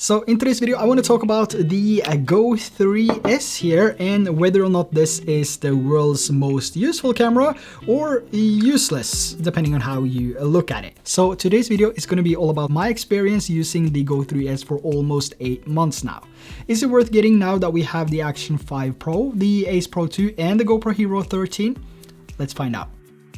So in today's video, I want to talk about the Go 3S here and whether or not this is the world's most useful camera or useless, depending on how you look at it. So today's video is going to be all about my experience using the Go 3S for almost 8 months now. Is it worth getting now that we have the Action 5 Pro, the Ace Pro 2 and the GoPro Hero 13? Let's find out.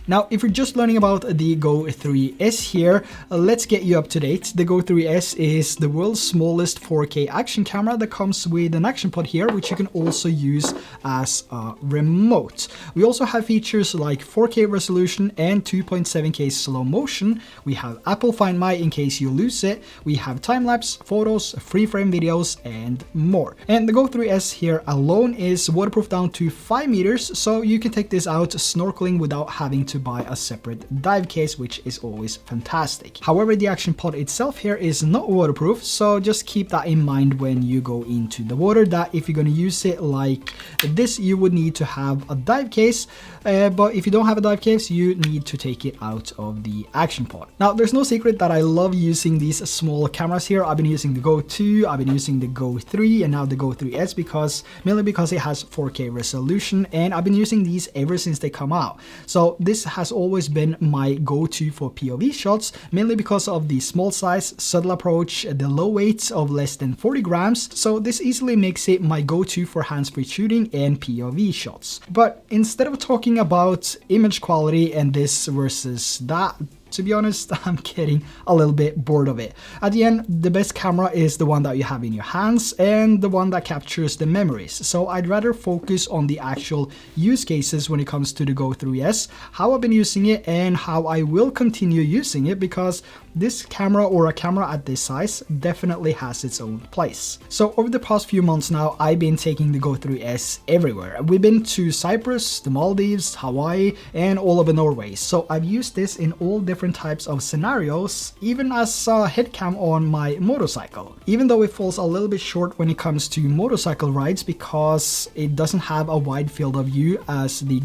Now, if you're just learning about the Go 3S here, let's get you up to date. The Go 3S is the world's smallest 4K action camera that comes with an action pod here, which you can also use as a remote. We also have features like 4K resolution and 2.7K slow motion. We have Apple Find My in case you lose it. We have time-lapse, photos, free frame videos, and more. And the Go 3S here alone is waterproof down to 5 meters, so you can take this out snorkeling without having to buy a separate dive case, which is always fantastic. However, the action pod itself here is not waterproof, so just keep that in mind when you go into the water, that if you're going to use it like this, you would need to have a dive case, but if you don't have a dive case, you need to take it out of the action pod. Now, there's no secret that I love using these small cameras here. I've been using the Go 2, I've been using the Go 3, and now the Go 3S mainly because it has 4K resolution, and I've been using these ever since they come out. So this has always been my go-to for POV shots, mainly because of the small size, subtle approach, the low weight of less than 40 grams, so this easily makes it my go-to for hands-free shooting and POV shots. But instead of talking about image quality and this versus that, to be honest, I'm getting a little bit bored of it. At the end, the best camera is the one that you have in your hands and the one that captures the memories. So I'd rather focus on the actual use cases when it comes to the Go 3S, how I've been using it and how I will continue using it, because this camera, or a camera at this size, definitely has its own place. So over the past few months now, I've been taking the Go 3S everywhere. We've been to Cyprus, the Maldives, Hawaii, and all over Norway. So I've used this in all different types of scenarios, even as a head cam on my motorcycle. Even though it falls a little bit short when it comes to motorcycle rides because it doesn't have a wide field of view as the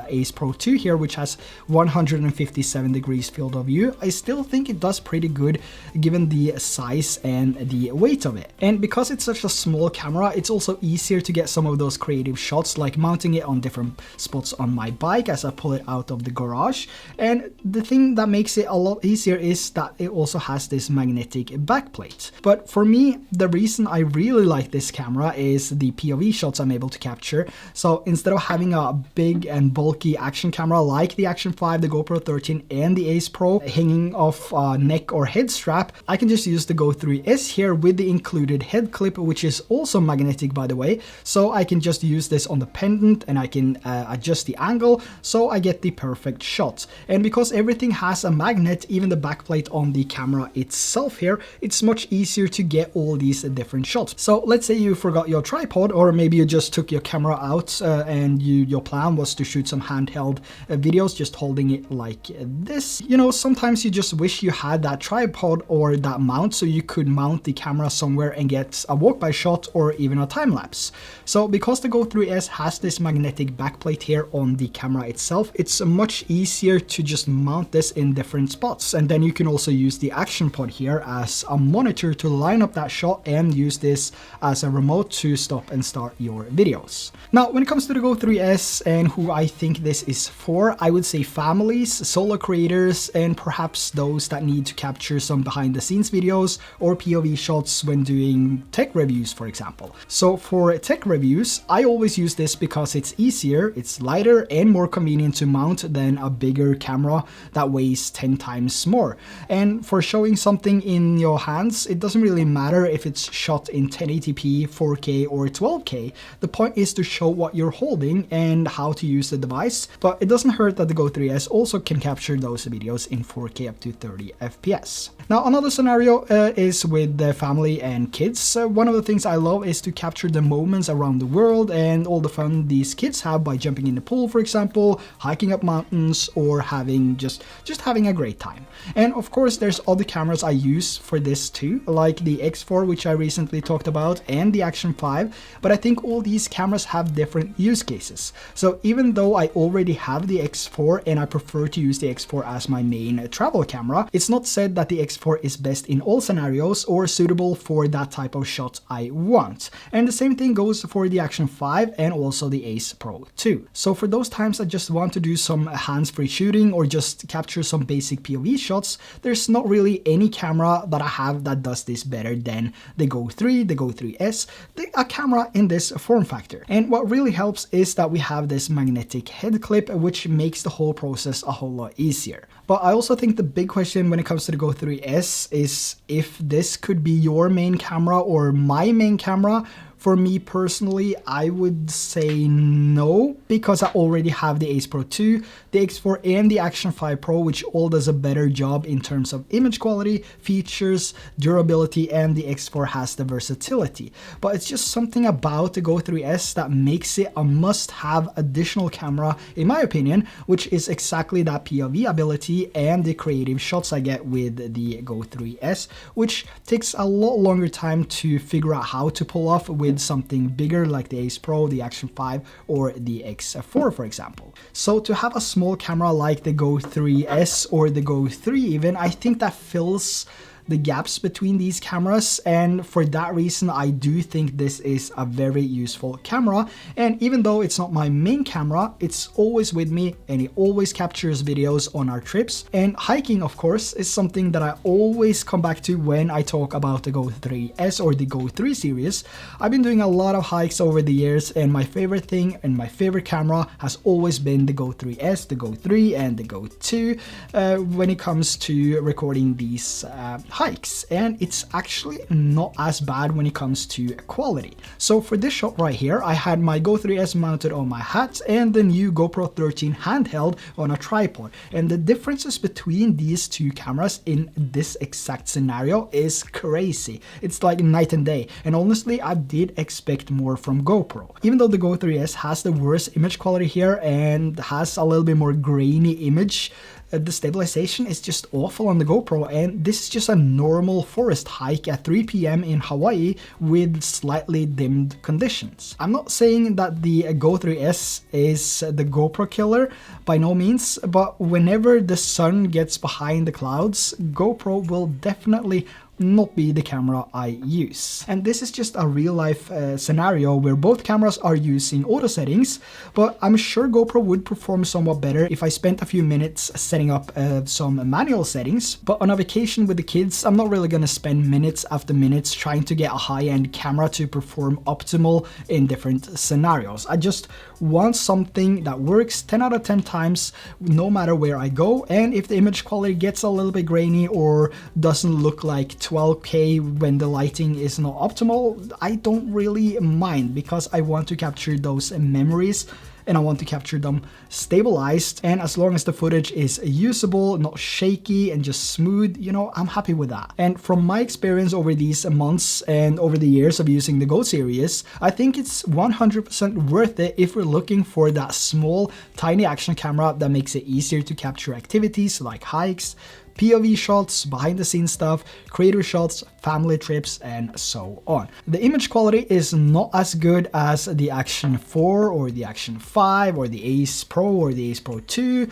Ace Pro 2 here, which has 157 degrees field of view, I still think it does pretty good given the size and the weight of it. And because it's such a small camera, it's also easier to get some of those creative shots, like mounting it on different spots on my bike as I pull it out of the garage. And the thing that makes it a lot easier is that it also has this magnetic backplate. But for me, the reason I really like this camera is the POV shots I'm able to capture. So instead of having a big and bulky action camera like the Action 5, the GoPro 13 and the Ace Pro hanging off a neck or head strap, I can just use the Go 3S here with the included head clip, which is also magnetic, by the way. So I can just use this on the pendant and I can adjust the angle so I get the perfect shot. And because everything has a magnet, even the backplate on the camera itself here, it's much easier to get all these different shots. So let's say you forgot your tripod, or maybe you just took your camera out and your plan was to shoot some handheld videos just holding it like this. You know, sometimes you just wish you had that tripod or that mount so you could mount the camera somewhere and get a walk-by shot or even a time-lapse. So because the Go 3S has this magnetic backplate here on the camera itself, it's much easier to just mount this in different spots. And then you can also use the action pod here as a monitor to line up that shot and use this as a remote to stop and start your videos. Now, when it comes to the Go 3S and who I think this is for, I would say families, solo creators, and perhaps those that need to capture some behind the scenes videos or POV shots when doing tech reviews, for example. So for tech reviews, I always use this because it's easier, it's lighter and more convenient to mount than a bigger camera that weighs 10 times more. And for showing something in your hands, it doesn't really matter if it's shot in 1080p, 4K or 12K. The point is to show what you're holding and how to use the device, but it doesn't hurt that the Go 3S also can capture those videos in 4K up to 30 FPS. Now, another scenario is with the family and kids. One of the things I love is to capture the moments around the world and all the fun these kids have by jumping in the pool, for example, hiking up mountains, or having just having a great time. And of course, there's other cameras I use for this too, like the X4, which I recently talked about, and the Action 5, but I think all these cameras have different use cases. So even though I already have the X4 and I prefer to use the X4 as my main travel camera, it's not said that the X4 is best in all scenarios or suitable for that type of shot I want. And the same thing goes for the Action 5 and also the Ace Pro 2. So for those times I just want to do some hands-free shooting or just capture some basic POV shots, there's not really any camera that I have that does this better than the Go 3, the Go 3S, a camera in this form factor. And what really helps is that we have this magnetic head clip, which makes the whole process a whole lot easier. But I also think the big question when it comes to the Go 3S is if this could be your main camera or my main camera. For me personally, I would say no, because I already have the Ace Pro 2, the X4 and the Action 5 Pro, which all does a better job in terms of image quality, features, durability, and the X4 has the versatility. But it's just something about the Go 3S that makes it a must-have additional camera, in my opinion, which is exactly that POV ability and the creative shots I get with the Go 3S, which takes a lot longer time to figure out how to pull off with something bigger like the Ace Pro, the Action 5, or the X4, for example. So to have a small camera like the Go 3S or the Go 3 even, I think that fills the gaps between these cameras, and for that reason I do think this is a very useful camera. And even though it's not my main camera, it's always with me and it always captures videos on our trips. And hiking, of course, is something that I always come back to when I talk about the Go 3S or the Go 3 series. I've been doing a lot of hikes over the years, and my favorite thing and my favorite camera has always been the Go 3S, the Go 3, and the Go 2 when it comes to recording these hikes, and it's actually not as bad when it comes to quality. So for this shot right here, I had my Go 3S mounted on my hat and the new GoPro 13 handheld on a tripod, and the differences between these two cameras in this exact scenario is crazy. It's like night and day, and honestly I did expect more from GoPro. Even though the Go 3S has the worst image quality here and has a little bit more grainy image, the stabilization is just awful on the GoPro, and this is just a normal forest hike at 3 p.m. in Hawaii with slightly dimmed conditions. I'm not saying that the Go 3S is the GoPro killer, by no means, but whenever the sun gets behind the clouds, GoPro will definitely not be the camera I use. And this is just a real life scenario where both cameras are using auto settings, but I'm sure GoPro would perform somewhat better if I spent a few minutes setting up some manual settings. But on a vacation with the kids, I'm not really gonna spend minutes after minutes trying to get a high-end camera to perform optimal in different scenarios. I just want something that works 10 out of 10 times no matter where I go, and if the image quality gets a little bit grainy or doesn't look like 12K when the lighting is not optimal, I don't really mind, because I want to capture those memories and I want to capture them stabilized, and as long as the footage is usable, not shaky, and just smooth, you know, I'm happy with that. And from my experience over these months and over the years of using the Go series, I think it's 100% worth it if we're looking for that small, tiny action camera that makes it easier to capture activities like hikes, POV shots, behind the scenes stuff, creator shots, family trips, and so on. The image quality is not as good as the Action 4 or the Action 5 or the Ace Pro or the Ace Pro 2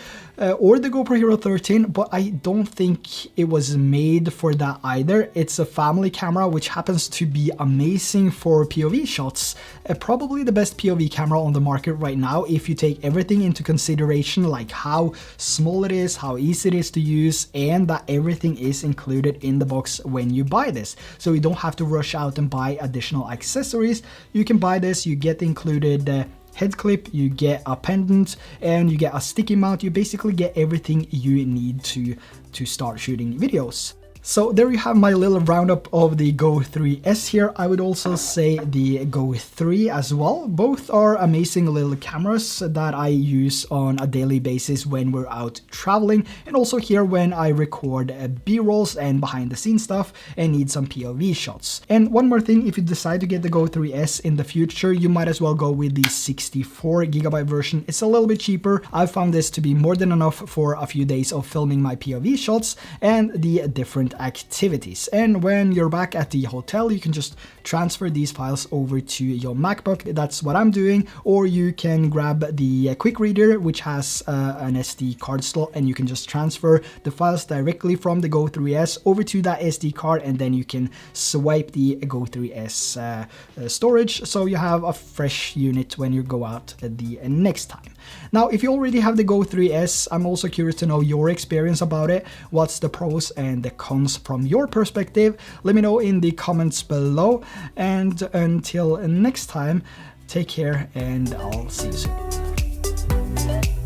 or the GoPro Hero 13, but I don't think it was made for that either. It's a family camera which happens to be amazing for POV shots. Probably the best POV camera on the market right now if you take everything into consideration, like how small it is, how easy it is to use, and that everything is included in the box when you buy this. So you don't have to rush out and buy additional accessories. You can buy this, you get the included head clip, you get a pendant, and you get a sticky mount. You basically get everything you need to start shooting videos. So there you have my little roundup of the Go 3S here. I would also say the Go 3 as well. Both are amazing little cameras that I use on a daily basis when we're out traveling, and also here when I record B-rolls and behind the scenes stuff and need some POV shots. And one more thing, if you decide to get the Go 3S in the future, you might as well go with the 64GB version. It's a little bit cheaper. I found this to be more than enough for a few days of filming my POV shots and the different activities. And when you're back at the hotel, you can just transfer these files over to your MacBook. That's what I'm doing. Or you can grab the quick reader, which has an SD card slot, and you can just transfer the files directly from the Go 3S over to that SD card, and then you can swipe the Go 3S storage, so you have a fresh unit when you go out the next time. Now, if you already have the Go 3S, I'm also curious to know your experience about it. What's the pros and the cons from your perspective? Let me know in the comments below. And until next time, take care, and I'll see you soon.